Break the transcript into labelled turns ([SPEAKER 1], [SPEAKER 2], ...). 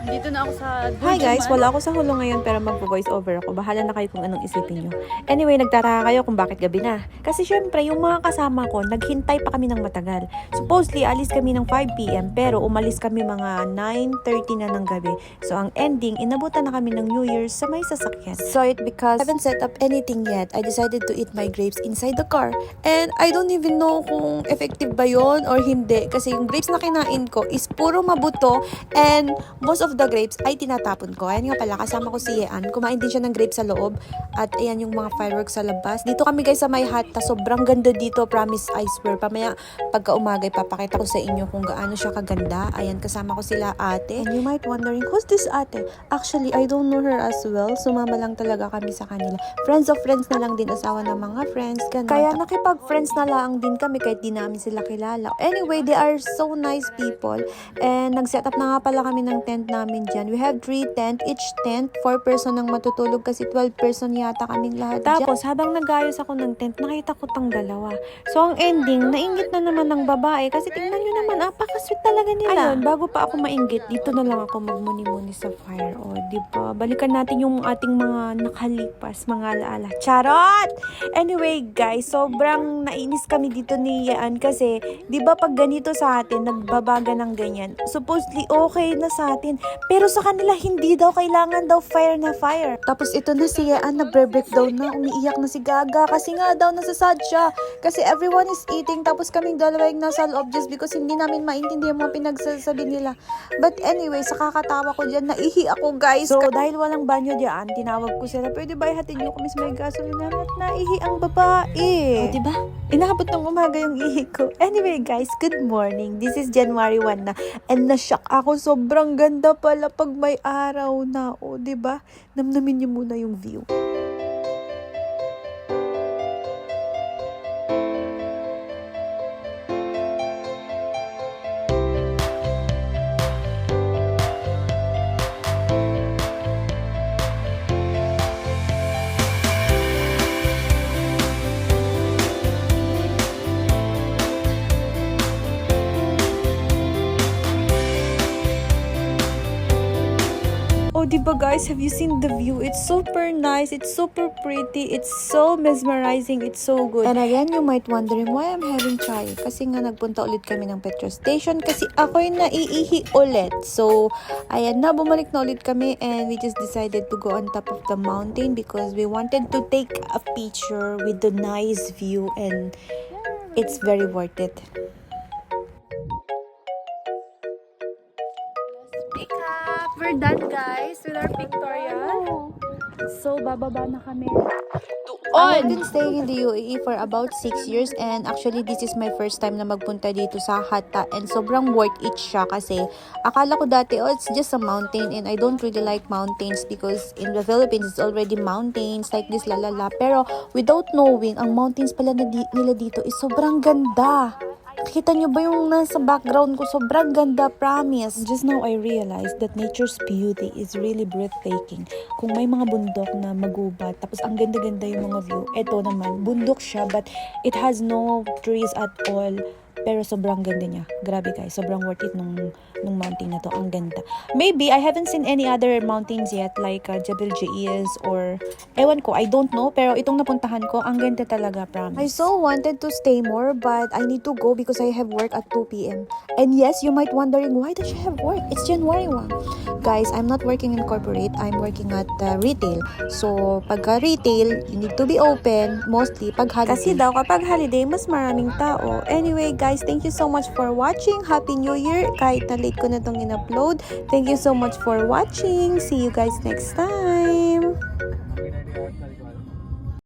[SPEAKER 1] Dito na ako sa
[SPEAKER 2] Hi guys,
[SPEAKER 1] Burjuman.
[SPEAKER 2] wala ako sa hulong ngayon pero mag-voice over ako. Bahala na kayo kung anong isipin nyo. Anyway, nagtataka kayo kung bakit gabi na. Kasi syempre, yung mga kasama ko, naghintay pa kami ng matagal. Supposedly, alis kami ng 5 p.m. pero umalis kami mga 9:30 na ng gabi. So, ang ending, inabutan na kami ng New Year's sa may sasakyan. So, it because I haven't set up anything yet, I decided to eat my grapes inside the car. And I don't even know kung effective ba yon or hindi. Kasi yung grapes na kinain ko is puro mabuto and most of the grapes ay tinatapon ko. Ayan nga pala, kasama ko si Yean. Kumain din siya ng grapes sa loob. At ayan yung mga fireworks sa labas. Dito kami guys sa may hatta. Sobrang ganda dito. Promise, I swear. Pamaya pagka umaga, papakita ko sa inyo kung gaano siya kaganda. Ayan, kasama ko sila ate. And you might wondering, who's this ate? Actually, I don't know her as well. Sumama lang talaga kami sa kanila. Friends of friends na lang din. Asawa ng mga friends. Ganun. Kaya nakipag-friends na lang din kami kahit di namin sila kilala. Anyway, they are so nice people. And nag-set up na nga pala kami ng tent namin dyan. We have 3 tent. Each tent, 4 person ang matutulog kasi 12 person yata kaming lahat dyan. Tapos, habang nag-ayos ako ng tent, nakita ko tang dalawa. So, ang ending, nainggit na naman ng babae kasi tingnan nyo naman, apaka-sweet talaga nila. Ayun, bago pa ako mainggit, dito na lang ako magmuni-muni sa fire. O, diba? Balikan natin yung ating mga nakalipas, mga alaala. Charot! Anyway, guys, sobrang nainis kami dito ni Yean kasi, diba pag ganito sa atin, nagbabaga ng ganyan. Supposedly, okay na sa atin. Pero sa kanila, hindi daw kailangan daw fire na fire. Tapos ito na si Yean, nagbre-breakdown na, umiiyak na si Gaga kasi nga daw nasasad siya. Kasi everyone is eating, tapos kaming dalawa yung nasa loob just because hindi namin maintindihan mga pinagsasabi nila. But anyway, sa kakatawa ko dyan, naihi ako guys. So, dahil walang banyo dyan, tinawag ko sila, pwede ba ihatid nyo kami sa may gasolina at naihi ang babae. O, diba? Inaabot ng umaga yung ihi ko. Anyway guys, good morning. This is January 1 na. And na-shock ako. Sobrang ganda pala pag may araw na. O, diba? Namnamin niyo muna yung view. Oh, diba guys, have you seen the view? It's super nice, it's super pretty, it's so mesmerizing, it's so good. And again, you might wondering why I'm having chai. Kasi nga nagpunta ulit kami ng petrol station kasi ako'y naiihi ulit. So, ayan na, bumalik na ulit kami and we just decided to go on top of the mountain because we wanted to take a picture with the nice view and it's very worth it.
[SPEAKER 1] Pick up. We're done guys with our pictorial. So, bababa na kami.
[SPEAKER 2] I've been staying in the UAE for about 6 years and actually this is my first time na magpunta dito sa Hatta and sobrang worth it siya kasi akala ko dati it's just a mountain and I don't really like mountains because in the Philippines it's already mountains like this lalala pero without knowing ang mountains pala nila dito is sobrang ganda. Nakita nyo ba yung nasa background ko? Sobrang ganda, promise. Just now I realized that nature's beauty is really breathtaking. Kung may mga bundok na magubat, tapos ang ganda-ganda yung mga view. Ito naman, bundok siya but it has no trees at all. Pero sobrang ganda niya. Grabe guys, sobrang worth it nung mountain na to. Ang ganda. Maybe, I haven't seen any other mountains yet like Jebel Jais or ewan ko, I don't know. Pero itong napuntahan ko, ang ganda talaga, promise. I so wanted to stay more but I need to go because I have work at 2 p.m. And yes, you might wondering, why does she have work? It's January 1. Guys, I'm not working in corporate. I'm working at retail. So, pagka retail, you need to be open mostly pag holiday. Kasi daw kapag holiday, mas maraming tao. Anyway, guys, thank you so much for watching. Happy New Year! Kahit na late ko na itong in-upload. Thank you so much for watching. See you guys next time!